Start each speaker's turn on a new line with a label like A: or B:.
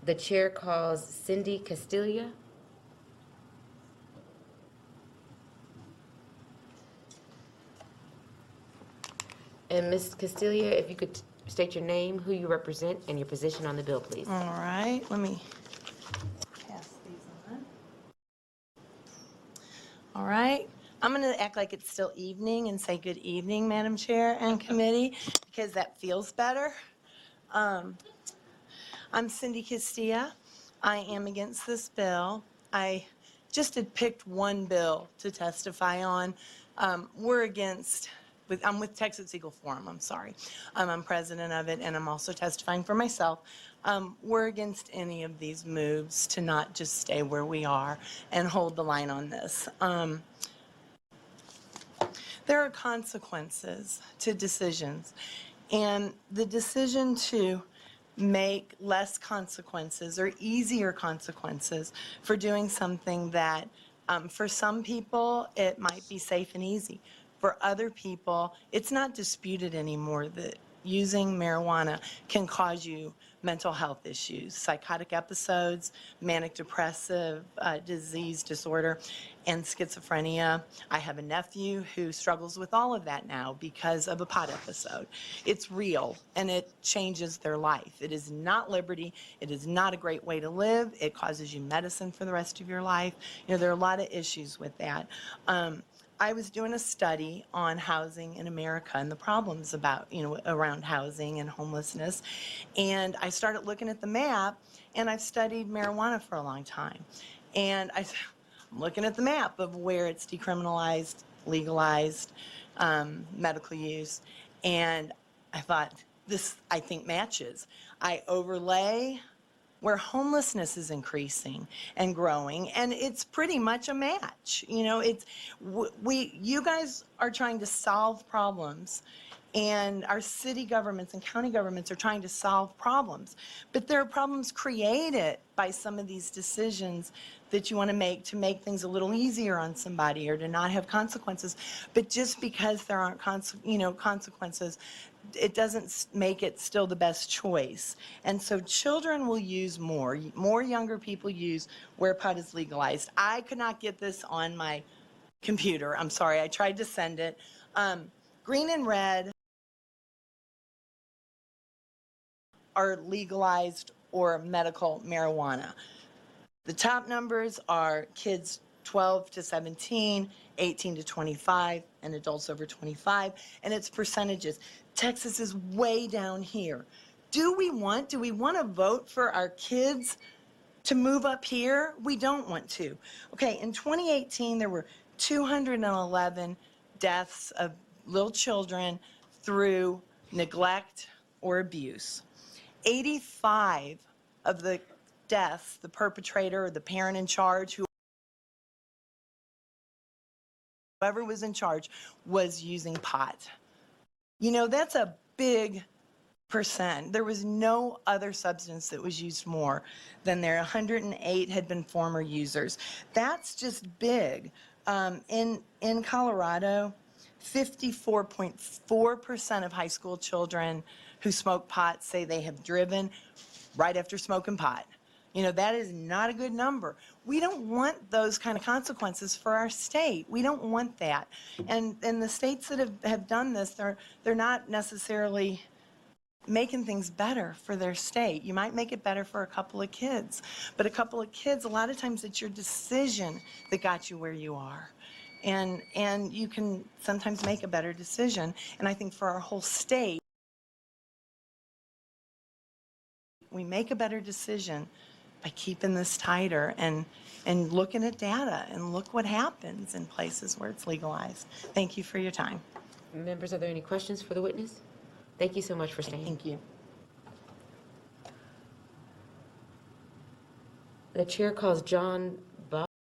A: The chair calls Cindy Castilla. And Ms. Castilla, if you could state your name, who you represent, and your position on the bill, please.
B: All right, let me pass these on. All right, I'm going to act like it's still evening and say good evening, Madam Chair and committee, because that feels better. I'm Cindy Castilla. I am against this bill. I just had picked one bill to testify on. We're against, I'm with Texas Eagle Forum, I'm sorry. I'm president of it, and I'm also testifying for myself. We're against any of these moves to not just stay where we are and hold the line on this. There are consequences to decisions, and the decision to make less consequences or easier consequences for doing something that for some people it might be safe and easy. For other people, it's not disputed anymore that using marijuana can cause you mental health issues, psychotic episodes, manic depressive disease disorder, and schizophrenia. I have a nephew who struggles with all of that now because of a pot episode. It's real, and it changes their life. It is not liberty. It is not a great way to live. It causes you medicine for the rest of your life. You know, there are a lot of issues with that. I was doing a study on housing in America and the problems about, around housing and homelessness. And I started looking at the map, and I've studied marijuana for a long time. And I'm looking at the map of where it's decriminalized, legalized, medical use. And I thought, this, I think, matches. I overlay where homelessness is increasing and growing, and it's pretty much a match. You guys are trying to solve problems, and our city governments and county governments are trying to solve problems, but there are problems created by some of these decisions that you want to make things a little easier on somebody or to not have consequences. But just because there aren't consequences, it doesn't make it still the best choice. And so children will use more younger people use where pot is legalized. I could not get this on my computer. I'm sorry, I tried to send it. Green and red are legalized or medical marijuana. The top numbers are kids 12 to 17, 18 to 25, and adults over 25, and it's percentages. Texas is way down here. Do we want to vote for our kids to move up here? We don't want to. Okay, in 2018, there were 211 deaths of little children through neglect or abuse. 85 of the deaths, the perpetrator or the parent in charge, whoever was in charge, was using pot. That's a big percent. There was no other substance that was used more than there. 108 had been former users. That's just big. In Colorado, 54.4% of high school children who smoke pot say they have driven right after smoking pot. That is not a good number. We don't want those kind of consequences for our state. We don't want that. And the states that have done this, they're not necessarily making things better for their state. You might make it better for a couple of kids, but a couple of kids, a lot of times it's your decision that got you where you are. And you can sometimes make a better decision. And I think for our whole state, we make a better decision by keeping this tighter and looking at data and look what happens in places where it's legalized. Thank you for your time.
A: Members, are there any questions for the witness? Thank you so much for staying.
B: Thank you.
A: The chair calls John